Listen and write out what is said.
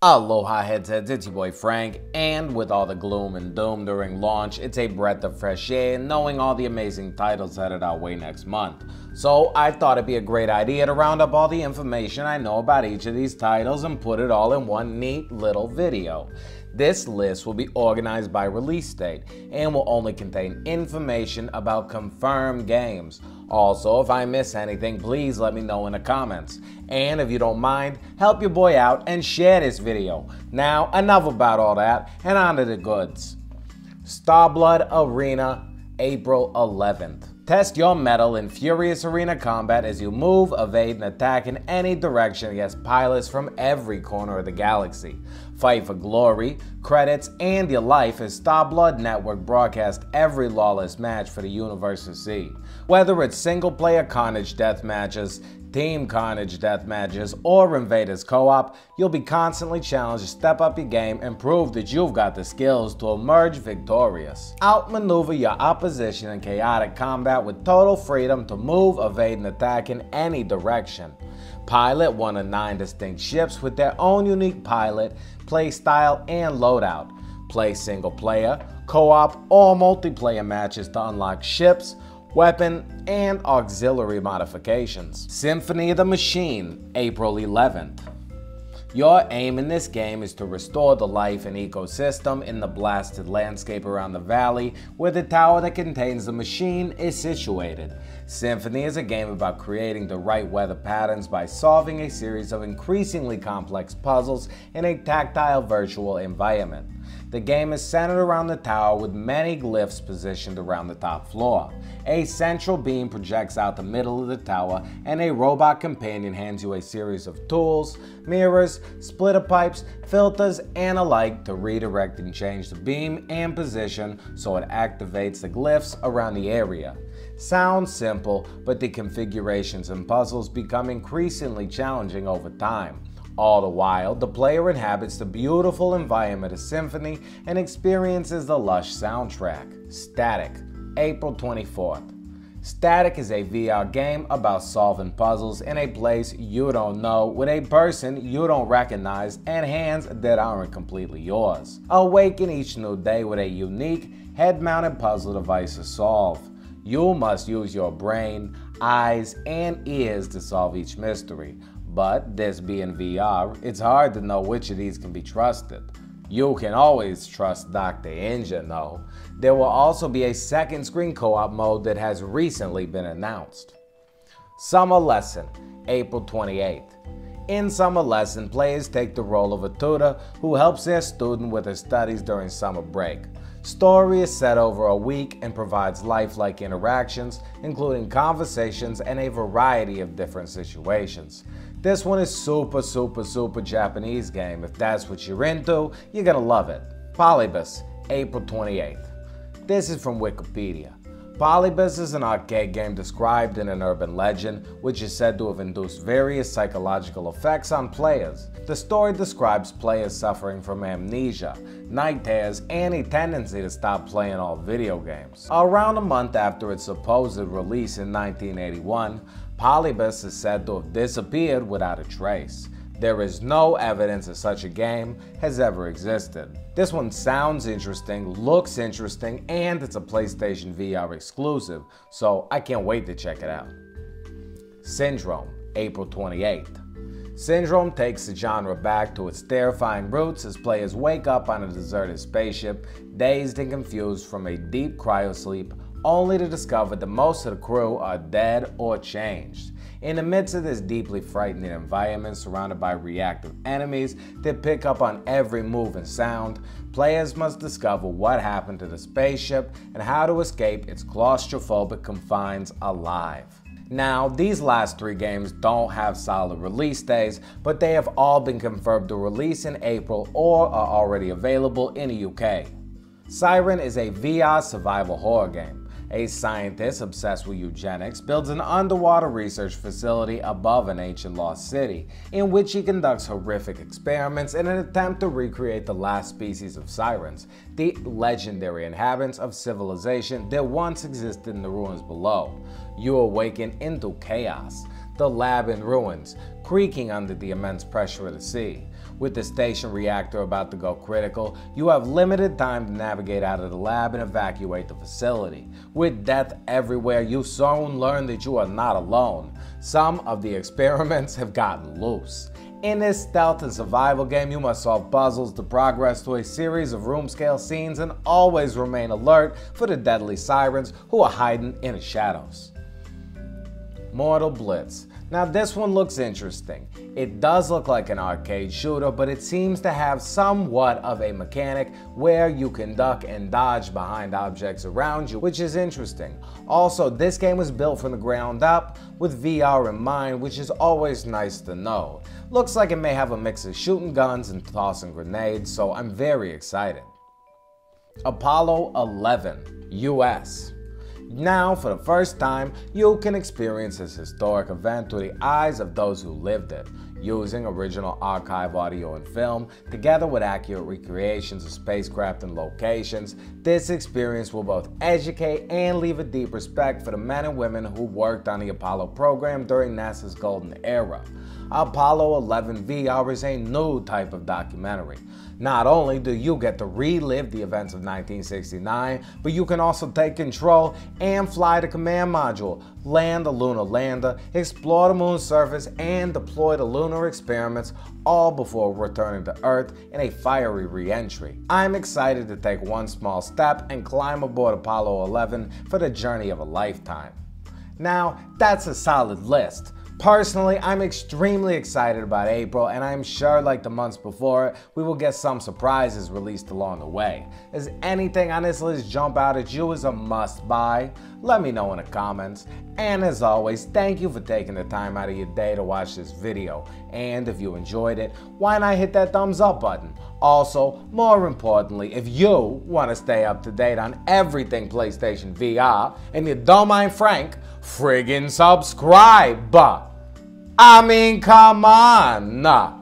Aloha headsets, it's your boy Frank, and with all the gloom and doom during launch, it's a breath of fresh air knowing all the amazing titles headed our way next month. So I thought it'd be a great idea to round up all the information I know about each of these titles and put it all in one neat little video. This list will be organized by release date and will only contain information about confirmed games. Also, if I miss anything, please let me know in the comments. And if you don't mind, help your boy out and share this video. Now, enough about all that, and on to the goods. Starblood Arena, April 11th. Test your mettle in furious arena combat as you move, evade, and attack in any direction against pilots from every corner of the galaxy. Fight for glory, credits, and your life as Starblood Network broadcasts every lawless match for the universe to see. Whether it's single-player Carnage death matches, Team Carnage death matches, or Invaders co-op, you'll be constantly challenged to step up your game and prove that you've got the skills to emerge victorious. Outmaneuver your opposition in chaotic combat with total freedom to move, evade, and attack in any direction. Pilot one of 9 distinct ships with their own unique pilot, play style, and loadout. Play single player, co-op, or multiplayer matches to unlock ships, weapon, and auxiliary modifications. Symphony the Machine, April 11th. Your aim in this game is to restore the life and ecosystem in the blasted landscape around the valley where the tower that contains the machine is situated. Symphony is a game about creating the right weather patterns by solving a series of increasingly complex puzzles in a tactile virtual environment. The game is centered around the tower with many glyphs positioned around the top floor. A central beam projects out the middle of the tower, and a robot companion hands you a series of tools, mirrors, splitter pipes, filters, and alike to redirect and change the beam and position so it activates the glyphs around the area. Sounds simple, but the configurations and puzzles become increasingly challenging over time. All the while, the player inhabits the beautiful environment of Symphony and experiences the lush soundtrack. Statik, April 24th. Statik is a VR game about solving puzzles in a place you don't know with a person you don't recognize and hands that aren't completely yours. Awaken each new day with a unique, head-mounted puzzle device to solve. You must use your brain, eyes, and ears to solve each mystery. But this being VR, it's hard to know which of these can be trusted. You can always trust Dr. Engine though. There will also be a second screen co-op mode that has recently been announced. Summer Lesson, April 28th. In Summer Lesson, players take the role of a tutor who helps their student with their studies during summer break. Story is set over a week and provides lifelike interactions, including conversations and a variety of different situations. This one is super Japanese game. If that's what you're into, you're gonna love it. Polybius, April 28th. This is from Wikipedia. Polybius is an arcade game described in an urban legend, which is said to have induced various psychological effects on players. The story describes players suffering from amnesia, night terrors, and a tendency to stop playing all video games. Around a month after its supposed release in 1981, Polybius is said to have disappeared without a trace. There is no evidence that such a game has ever existed. This one sounds interesting, looks interesting, and it's a PlayStation VR exclusive, so I can't wait to check it out. Syndrome, April 28th. Syndrome takes the genre back to its terrifying roots as players wake up on a deserted spaceship, dazed and confused from a deep cryosleep, only to discover that most of the crew are dead or changed. In the midst of this deeply frightening environment surrounded by reactive enemies that pick up on every move and sound, players must discover what happened to the spaceship and how to escape its claustrophobic confines alive. Now, these last 3 games don't have solid release dates, but they have all been confirmed to release in April or are already available in the UK. Syren is a VR survival horror game. A scientist obsessed with eugenics builds an underwater research facility above an ancient lost city, in which he conducts horrific experiments in an attempt to recreate the last species of sirens, the legendary inhabitants of civilization that once existed in the ruins below. You awaken into chaos. the lab in ruins, creaking under the immense pressure of the sea. With the station reactor about to go critical, you have limited time to navigate out of the lab and evacuate the facility. With death everywhere, you soon learn that you are not alone. Some of the experiments have gotten loose. In this stealth and survival game, you must solve puzzles to progress through a series of room-scale scenes and always remain alert for the deadly sirens who are hiding in the shadows. Mortal Blitz. Now this one looks interesting. It does look like an arcade shooter, but it seems to have somewhat of a mechanic where you can duck and dodge behind objects around you, which is interesting. Also, this game was built from the ground up with VR in mind, which is always nice to know. Looks like it may have a mix of shooting guns and tossing grenades, so I'm very excited. Apollo 11, US. Now, for the first time, you can experience this historic event through the eyes of those who lived it, using original archive audio and film, together with accurate recreations of spacecraft and locations. This experience will both educate and leave a deep respect for the men and women who worked on the Apollo program during NASA's golden era. Apollo 11 VR is a new type of documentary. Not only do you get to relive the events of 1969, but you can also take control and fly the command module, land the lunar lander, explore the moon's surface, and deploy the lunar experiments, all before returning to Earth in a fiery re-entry. I'm excited to take one small step and climb aboard Apollo 11 for the journey of a lifetime. Now, that's a solid list. Personally, I'm extremely excited about April, and I'm sure, like the months before, we will get some surprises released along the way. Does anything on this list jump out at you as a must-buy? Let me know in the comments. And as always, thank you for taking the time out of your day to watch this video. And if you enjoyed it, why not hit that thumbs up button? Also, more importantly, if you want to stay up to date on everything PlayStation VR, and you don't mind Frank, friggin' subscribe! I mean, come on!